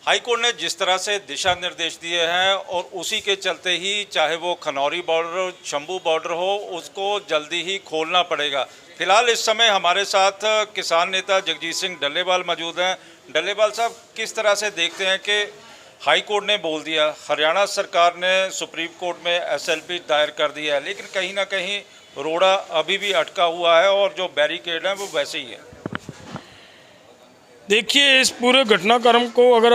High court ने जिस तरह से दिशा निर्देश दिए हैं और उसी के चलते ही चाहे वो खनौरी बॉर्डर शंभू बॉर्डर हो उसको जल्दी ही खोलना पड़ेगा। फिलहाल इस समय हमारे साथ किसान नेता जगजीत सिंह डल्लेवाल मौजूद हैं। डल्लेवाल साहब, किस तरह से देखते हैं कि हाईकोर्ट ने बोल दिया, हरियाणा सरकार ने सुप्रीम कोर्ट में SLP दायर कर दिया है, लेकिन कहीं ना कहीं रोड़ा अभी भी अटका हुआ है और जो बैरिकेड है वो वैसे ही है। देखिए, इस पूरे घटनाक्रम को अगर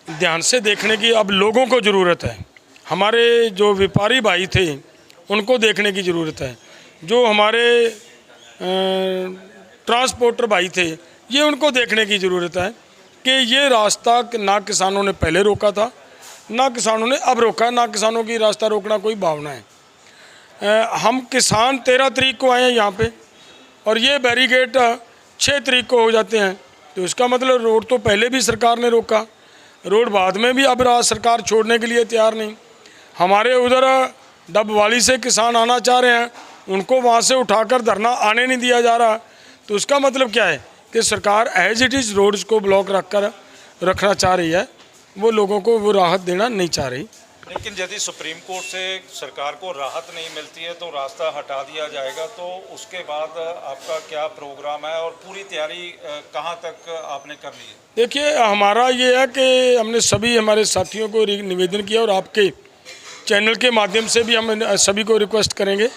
ध्यान से देखने की अब लोगों को ज़रूरत है। हमारे जो व्यापारी भाई थे उनको देखने की ज़रूरत है। जो हमारे ट्रांसपोर्टर भाई थे ये उनको देखने की ज़रूरत है कि ये रास्ता ना किसानों ने पहले रोका था, ना किसानों ने अब रोका, ना किसानों की रास्ता रोकना कोई भावना है। हम किसान 13 तारीख को आए हैं यहाँ पे और ये बैरिकेड 6 तारीख को हो जाते हैं, तो इसका मतलब रोड तो पहले भी सरकार ने रोका, रोड बाद में भी अब सरकार छोड़ने के लिए तैयार नहीं। हमारे उधर डबवाली से किसान आना चाह रहे हैं, उनको वहाँ से उठाकर धरना आने नहीं दिया जा रहा, तो उसका मतलब क्या है कि सरकार एज इट इज़ रोड्स को ब्लॉक रखना चाह रही है, वो लोगों को वो राहत देना नहीं चाह रही। लेकिन यदि सुप्रीम कोर्ट से सरकार को राहत नहीं मिलती है तो रास्ता हटा दिया जाएगा, तो उसके बाद आपका क्या प्रोग्राम है और पूरी तैयारी कहाँ तक आपने कर ली है? देखिए, हमारा ये है कि हमने सभी हमारे साथियों को निवेदन किया और आपके चैनल के माध्यम से भी हम सभी को रिक्वेस्ट करेंगे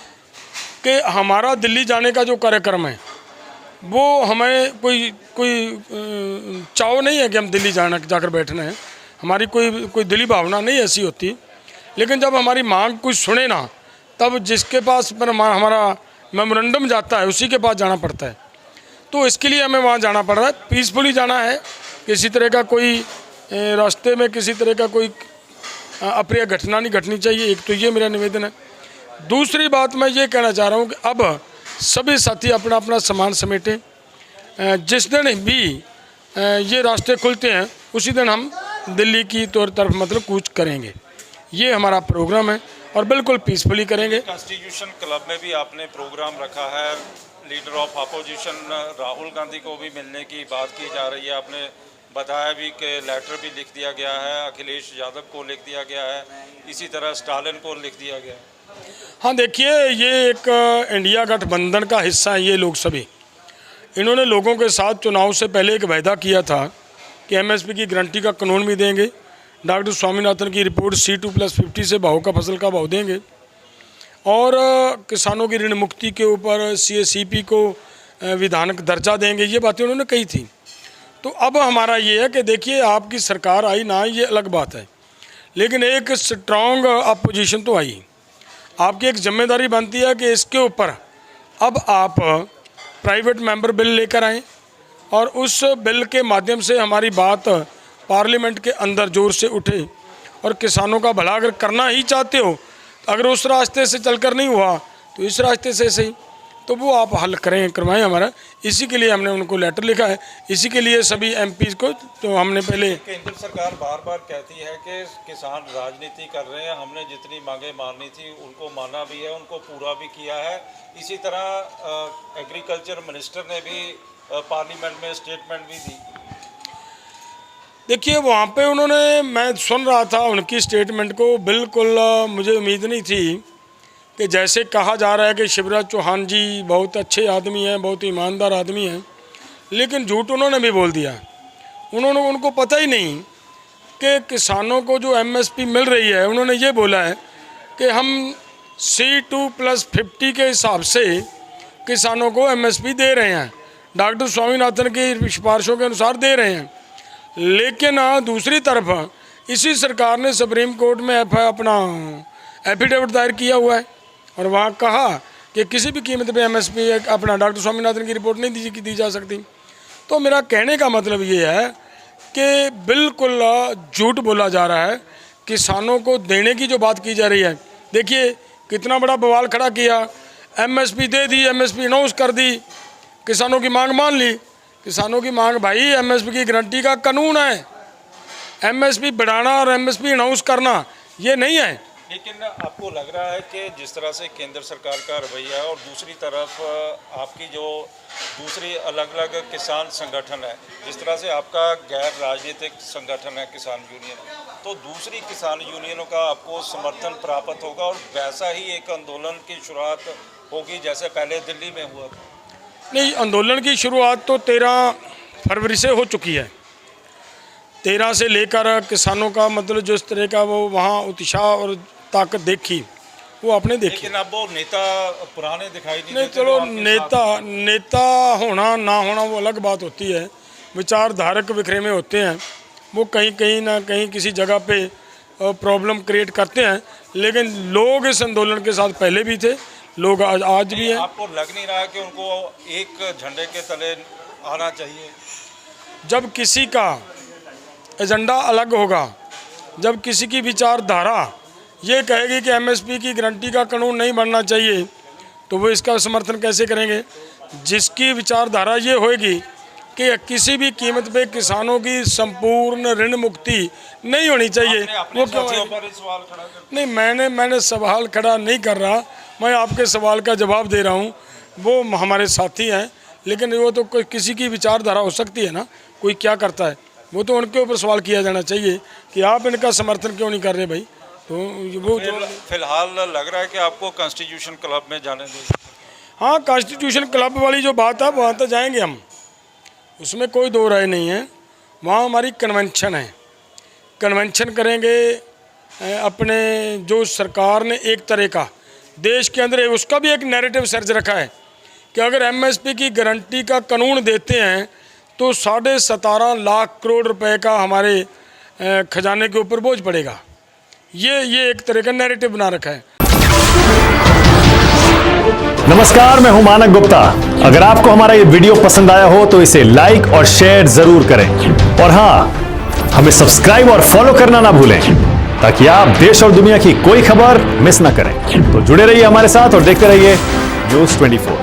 कि हमारा दिल्ली जाने का जो कार्यक्रम है वो हमें कोई चाव नहीं है कि हम दिल्ली जाकर बैठना है। हमारी कोई दिली भावना नहीं ऐसी होती, लेकिन जब हमारी मांग कुछ सुने ना, तब जिसके पास पर हमारा मेमोरेंडम जाता है उसी के पास जाना पड़ता है। तो इसके लिए हमें वहाँ जाना पड़ रहा है, पीसफुली जाना है। किसी तरह का कोई रास्ते में किसी तरह का कोई अप्रिय घटना नहीं घटनी चाहिए, एक तो ये मेरा निवेदन है। दूसरी बात मैं ये कहना चाह रहा हूँ कि अब सभी साथी अपना अपना सामान समेटें। जिस दिन भी ये रास्ते खुलते हैं उसी दिन हम दिल्ली की तरफ मतलब कूच करेंगे। ये हमारा प्रोग्राम है और बिल्कुल पीसफुली करेंगे। कॉन्स्टिट्यूशन क्लब में भी आपने प्रोग्राम रखा है, leader of opposition Rahul Gandhi को भी मिलने की बात की जा रही है। आपने बताया भी कि लेटर भी लिख दिया गया है, अखिलेश यादव को लिख दिया गया है, इसी तरह स्टालिन को लिख दिया गया है। हाँ, देखिए, ये एक इंडिया गठबंधन का हिस्सा है ये लोग सभी। इन्होंने लोगों के साथ चुनाव से पहले एक वायदा किया था कि MSP की गारंटी का कानून भी देंगे, डॉक्टर स्वामीनाथन की रिपोर्ट C2+50 से भाव का फसल का भाव देंगे और किसानों की ऋण मुक्ति के ऊपर CACP को विधानक दर्जा देंगे। ये बातें उन्होंने कही थी। तो अब हमारा ये है कि देखिए, आपकी सरकार आई ना, ये अलग बात है, लेकिन एक स्ट्रॉन्ग अपोजिशन तो आई। आपकी एक जिम्मेदारी बनती है कि इसके ऊपर अब आप प्राइवेट मेंबर बिल लेकर आएँ और उस बिल के माध्यम से हमारी बात पार्लियामेंट के अंदर ज़ोर से उठे। और किसानों का भला अगर करना ही चाहते हो, अगर उस रास्ते से चलकर नहीं हुआ तो इस रास्ते से सही, तो वो आप हल करवाएं हमारा। इसी के लिए हमने उनको लेटर लिखा है, इसी के लिए सभी MPs को तो हमने पहले। केंद्र सरकार बार बार कहती है कि किसान राजनीति कर रहे हैं, हमने जितनी मांगे माननी थी उनको माना भी है, उनको पूरा भी किया है। इसी तरह एग्रीकल्चर मिनिस्टर ने भी पार्लियामेंट में स्टेटमेंट भी दी। देखिए, वहाँ पे उन्होंने, मैं सुन रहा था उनकी स्टेटमेंट को, बिल्कुल मुझे उम्मीद नहीं थी कि जैसे कहा जा रहा है कि शिवराज चौहान जी बहुत अच्छे आदमी हैं, बहुत ईमानदार आदमी हैं, लेकिन झूठ उन्होंने भी बोल दिया। उनको पता ही नहीं कि किसानों को जो MSP मिल रही है, उन्होंने ये बोला है कि हम C2+50 के हिसाब से किसानों को MSP दे रहे हैं, डॉक्टर स्वामीनाथन की सिफारिशों के अनुसार दे रहे हैं। लेकिन दूसरी तरफ इसी सरकार ने सुप्रीम कोर्ट में अपना एफिडेविट दायर किया हुआ है और वहाँ कहा कि किसी भी कीमत पे MSP अपना डॉक्टर स्वामीनाथन की रिपोर्ट नहीं दी जा सकती। तो मेरा कहने का मतलब ये है कि बिल्कुल झूठ बोला जा रहा है। किसानों को देने की जो बात की जा रही है, देखिए कितना बड़ा बवाल खड़ा किया। MSP दे दी, MSP अनाउंस कर दी, किसानों की मांग मान ली। किसानों की मांग, भाई MSP की गारंटी का कानून है, MSP बढ़ाना और MSP अनाउंस करना ये नहीं है। लेकिन आपको लग रहा है कि जिस तरह से केंद्र सरकार का रवैया है और दूसरी तरफ आपकी जो दूसरी अलग अलग किसान संगठन है, जिस तरह से आपका गैर राजनीतिक संगठन है किसान यूनियन, तो दूसरी किसान यूनियनों का आपको समर्थन प्राप्त होगा और वैसा ही एक आंदोलन की शुरुआत होगी जैसे पहले दिल्ली में हुआ था? नहीं, आंदोलन की शुरुआत तो 13 फरवरी से हो चुकी है। 13 से लेकर किसानों का मतलब जिस तरह का वो वहाँ उत्साह और ताकत देखी वो आपने देखी। लेकिन अब वो नेता पुराने दिखाई नहीं नहीं, देते चलो जो आपके नेता होना ना होना वो अलग बात होती है। विचारधारक बिखरे में होते हैं, वो कहीं ना कहीं किसी जगह पे प्रॉब्लम क्रिएट करते हैं, लेकिन लोग इस आंदोलन के साथ पहले भी थे, लोग आज भी हैं। आपको लग नहीं रहा है कि उनको एक झंडे के तले आना चाहिए? जब किसी का एजेंडा अलग होगा, जब किसी की विचारधारा ये कहेगी कि एमएसपी की गारंटी का कानून नहीं बनना चाहिए, तो वो इसका समर्थन कैसे करेंगे? जिसकी विचारधारा ये होगी कि किसी भी कीमत पे किसानों की संपूर्ण ऋण मुक्ति नहीं होनी चाहिए, वो क्यों? सवाल खड़ा कर नहीं, मैंने सवाल खड़ा नहीं कर रहा, मैं आपके सवाल का जवाब दे रहा हूँ। वो हमारे साथी हैं, लेकिन वो तो कोई किसी की विचारधारा हो सकती है ना, कोई क्या करता है, वो तो उनके ऊपर सवाल किया जाना चाहिए कि आप इनका समर्थन क्यों नहीं कर रहे भाई। तो वो तो फिलहाल लग रहा है कि आपको कॉन्स्टिट्यूशन क्लब में जाने दें। हाँ, कॉन्स्टिट्यूशन क्लब वाली जो बात है वहाँ तो जाएंगे हम, उसमें कोई दो राय नहीं है। वहाँ हमारी कन्वेंशन है, कन्वेंशन करेंगे। अपने जो सरकार ने एक तरह का देश के अंदर उसका भी एक नैरेटिव सर्ज रखा है कि अगर एमएसपी की गारंटी का कानून देते हैं तो 17.5 लाख करोड़ रुपए का हमारे खजाने के ऊपर बोझ पड़ेगा। ये एक तरह का नैरेटिव बना रखा है। नमस्कार, मैं हूं मानक गुप्ता। अगर आपको हमारा ये वीडियो पसंद आया हो तो इसे लाइक और शेयर जरूर करें, और हाँ, हमें सब्सक्राइब और फॉलो करना ना भूलें ताकि आप देश और दुनिया की कोई खबर मिस ना करें। तो जुड़े रहिए हमारे साथ और देखते रहिए न्यूज़ 24।